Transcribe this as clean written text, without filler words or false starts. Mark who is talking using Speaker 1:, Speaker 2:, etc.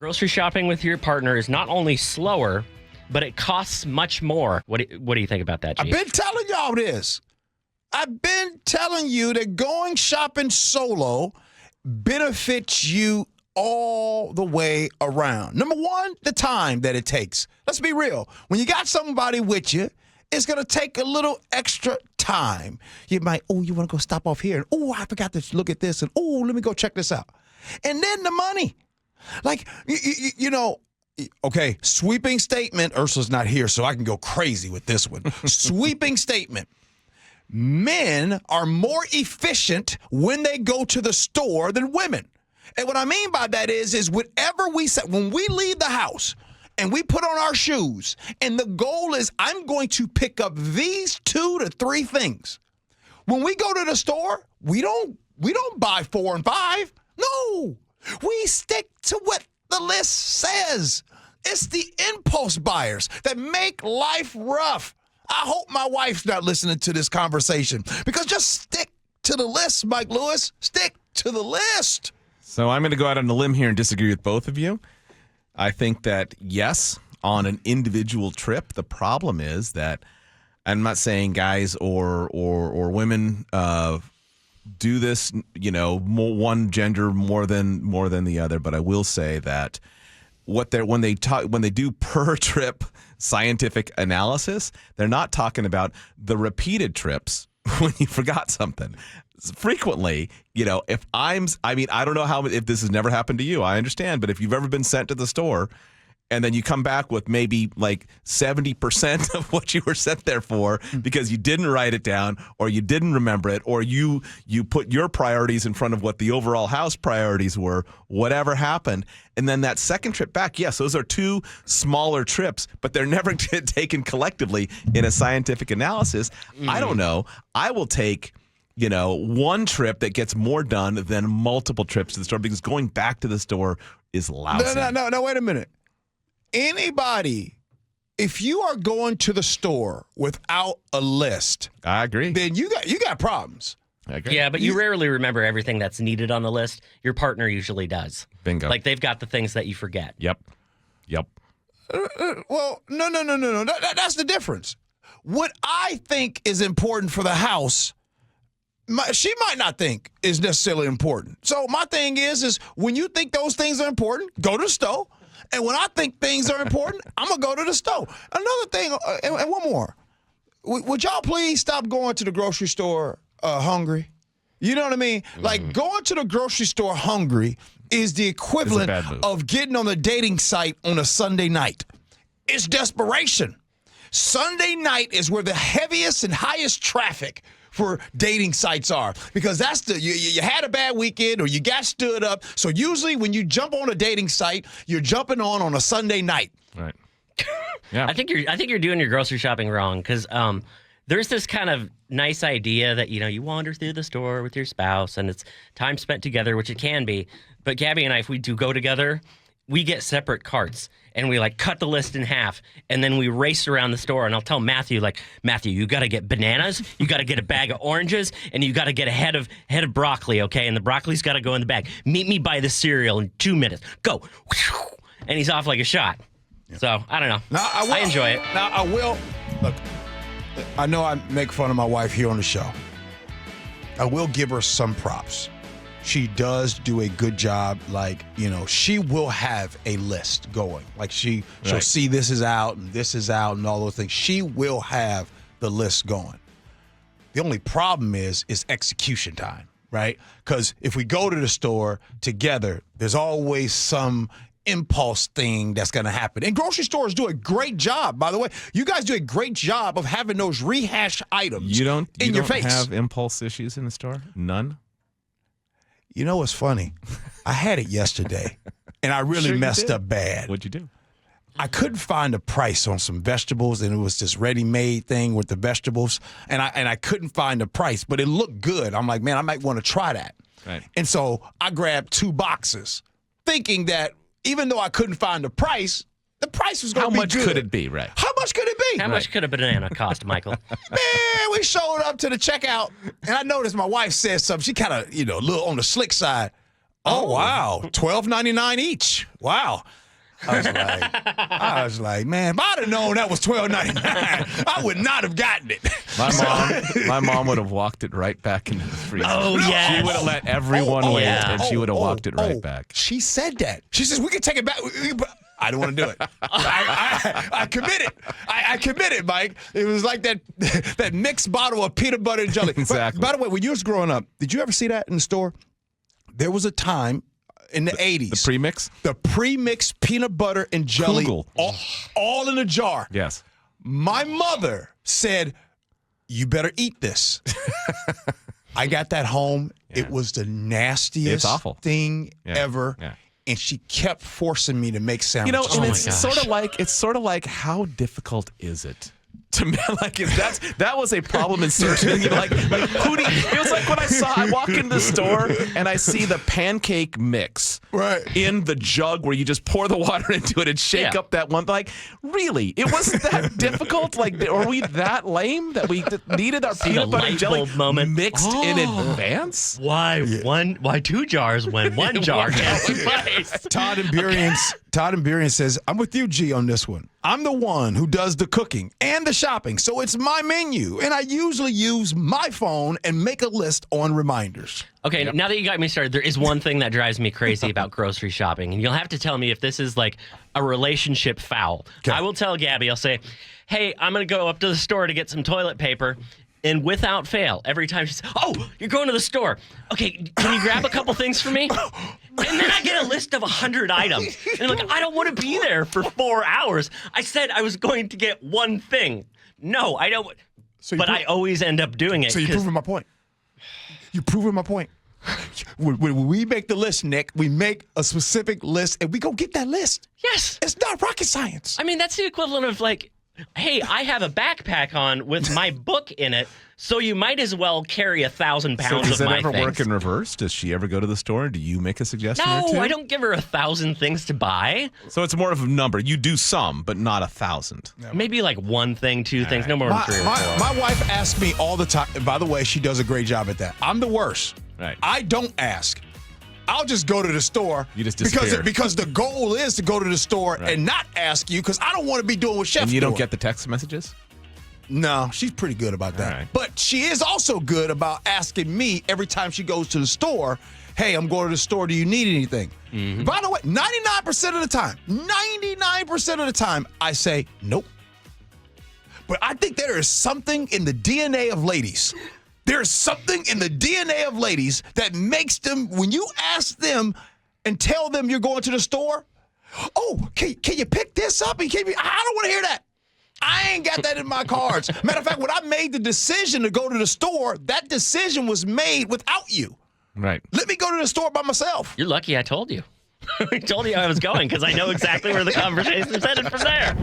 Speaker 1: Grocery shopping with your partner is not only slower, but it costs much more. What do you think about that, Gee?
Speaker 2: I've been telling y'all this. I've been telling you that going shopping solo benefits you all the way around. Number one, the time that it takes. Let's be real. When you got somebody with you, it's going to take a little extra time. You might, you want to go stop off here. And, I forgot to look at this. And, let me go check this out. And then the money. Like, okay, sweeping statement. Ursula's not here, so I can go crazy with this one. Sweeping statement. Men are more efficient when they go to the store than women. And what I mean by that is whatever we say, when we leave the house and we put on our shoes, and the goal is I'm going to pick up these 2 to 3 things. When we go to the store, we don't buy 4 and 5. No, we stick to what the list says. It's the impulse buyers that make life rough. I hope my wife's not listening to this conversation, because just stick to the list, Mike Lewis. Stick to the list.
Speaker 3: So I'm going to go out on a limb here and disagree with both of you. I think that, yes, on an individual trip, the problem is that I'm not saying guys or women do this, one gender more than the other, but I will say that when they do per trip scientific analysis, they're not talking about the repeated trips when you forgot something. Frequently, if I don't know if this has never happened to you, I understand, but if you've ever been sent to the store and then you come back with maybe like 70% of what you were sent there for because you didn't write it down or you didn't remember it, or you put your priorities in front of what the overall house priorities were, whatever happened. And then that second trip back, yes, those are 2 smaller trips, but they're never taken collectively in a scientific analysis. I don't know. I will take one trip that gets more done than multiple trips to the store, because going back to the store is lousy.
Speaker 2: No, wait a minute. Anybody, if you are going to the store without a list,
Speaker 3: I agree.
Speaker 2: Then you got problems.
Speaker 3: I agree.
Speaker 1: Yeah, but you rarely remember everything that's needed on the list. Your partner usually does.
Speaker 3: Bingo.
Speaker 1: Like, they've got the things that you forget.
Speaker 3: Yep.
Speaker 2: Well, no. That's the difference. What I think is important for the house, she might not think is necessarily important. So my thing is when you think those things are important, go to the store. And when I think things are important, I'm going to go to the store. Another thing, and one more. Would y'all please stop going to the grocery store hungry? You know what I mean? Mm-hmm. Like, going to the grocery store hungry is the equivalent of getting on the dating site on a Sunday night. It's desperation. Sunday night is where the heaviest and highest traffic for dating sites are, because that's you had a bad weekend or you got stood up. So usually when you jump on a dating site, you're jumping on a Sunday night.
Speaker 3: Right. Yeah.
Speaker 1: I think you're doing your grocery shopping wrong, because there's this kind of nice idea that you wander through the store with your spouse and it's time spent together, which it can be. But Gabby and I, if we do go together, we get separate carts and we cut the list in half, and then we race around the store, and I'll tell Matthew, you got to get bananas, you got to get a bag of oranges, and you got to get a head of broccoli, okay? And the broccoli's got to go in the bag. Meet me by the cereal in 2 minutes. Go. And he's off like a shot. Yeah. So, I don't know.
Speaker 2: Now,
Speaker 1: I enjoy it.
Speaker 2: Now, I will. Look, I know I make fun of my wife here on the show. I will give her some props. She does do a good job. She will have a list going. She'll see this is out and all those things. She will have the list going. The only problem is execution time, right? Because if we go to the store together, there's always some impulse thing that's going to happen. And grocery stores do a great job, by the way. You guys do a great job of having those rehashed items
Speaker 3: in your face. You don't
Speaker 2: face.
Speaker 3: Have impulse issues in the store? None?
Speaker 2: You know what's funny? I had it yesterday, and I really messed up bad.
Speaker 3: What'd you do?
Speaker 2: I couldn't find a price on some vegetables, and it was this ready-made thing with the vegetables, and I couldn't find a price, but it looked good. I'm like, man, I might want to try that.
Speaker 3: Right.
Speaker 2: And so I grabbed 2 boxes, thinking that even though I couldn't find the price was going to be good.
Speaker 3: How much could it be, right?
Speaker 2: How much could it be?
Speaker 1: How much could a banana cost, Michael?
Speaker 2: Man, we showed up to the checkout, and I noticed my wife said something. She kind of, a little on the slick side. Oh, wow. $12.99 each. Wow. I was like, man, if I'd have known that was $12.99, I would not have gotten it.
Speaker 3: My mom would have walked it right back into the freezer.
Speaker 1: Oh, yes.
Speaker 3: She would have let everyone wait, and she would have walked it right back.
Speaker 2: She said that. She says, we can take it back. I don't want to do it. I committed. I committed, Mike. It was like that mixed bottle of peanut butter and jelly.
Speaker 3: Exactly.
Speaker 2: By the way, when you was growing up, did you ever see that in the store? There was a time in the 80s.
Speaker 3: The premix?
Speaker 2: The pre-mixed peanut butter and jelly.
Speaker 3: Kugel.
Speaker 2: All in a jar.
Speaker 3: Yes.
Speaker 2: My mother said, you better eat this. I got that home.
Speaker 3: Yeah.
Speaker 2: It was the nastiest thing ever. Yeah. And she kept forcing me to make sandwiches.
Speaker 3: And it's sort of like how difficult is it? To me, that was a problem in searching. It was like when I walk into the store and I see the pancake mix in the jug where you just pour the water into it and shake up that one. Like, really? It wasn't that difficult? Like, are we that lame that we needed our peanut butter and jelly mixed in advance?
Speaker 1: Why Why 2 jars when 1 jar can't suffice?
Speaker 2: Todd and Burian says, I'm with you, G, on this one. I'm the one who does the cooking and the shopping, so it's my menu, and I usually use my phone and make a list on reminders.
Speaker 1: Okay, now that you got me started, there is one thing that drives me crazy about grocery shopping, and you'll have to tell me if this is like a relationship foul. Okay. I will tell Gabby, I'll say, hey, I'm going to go up to the store to get some toilet paper. And without fail, every time she says, oh, you're going to the store. Okay, can you grab a couple things for me? And then I get a list of 100 items. And I'm like, I don't want to be there for 4 hours. I said I was going to get one thing. No, I don't. But I always end up doing it.
Speaker 2: So you're proving my point. You're proving my point. When we make the list, Nick, we make a specific list and we go get that list.
Speaker 1: Yes.
Speaker 2: It's not rocket science.
Speaker 1: I mean, that's the equivalent of like, hey, I have a backpack on with my book in it, so you might as well carry 1,000 pounds of my things.
Speaker 3: Does that ever work in reverse? Does she ever go to the store? Do you make a suggestion or two?
Speaker 1: No, I don't give her 1,000 things to buy.
Speaker 3: So it's more of a number. You do some, but not 1,000.
Speaker 1: Maybe like 1 thing, 2 things, no more than 3 or 4.
Speaker 2: My wife asks me all the time. And by the way, she does a great job at that. I'm the worst.
Speaker 3: Right.
Speaker 2: I don't ask. I'll just go to the store.
Speaker 3: You just disappear.
Speaker 2: Because the goal is to go to the store and not ask you because I don't want to be doing what Chef's doing.
Speaker 3: And you don't get the text messages?
Speaker 2: No, she's pretty good about that.
Speaker 3: Right.
Speaker 2: But she is also good about asking me every time she goes to the store, hey, I'm going to the store. Do you need anything? Mm-hmm. By the way, 99% of the time, I say nope. But I think there is something in the DNA of ladies. There's something in the DNA of ladies that makes them, when you ask them and tell them you're going to the store, oh, can you pick this up? I don't want to hear that. I ain't got that in my cards. Matter of fact, when I made the decision to go to the store, that decision was made without you.
Speaker 3: Right.
Speaker 2: Let me go to the store by myself.
Speaker 1: You're lucky I told you. I told you I was going because I know exactly where the conversation's headed from there.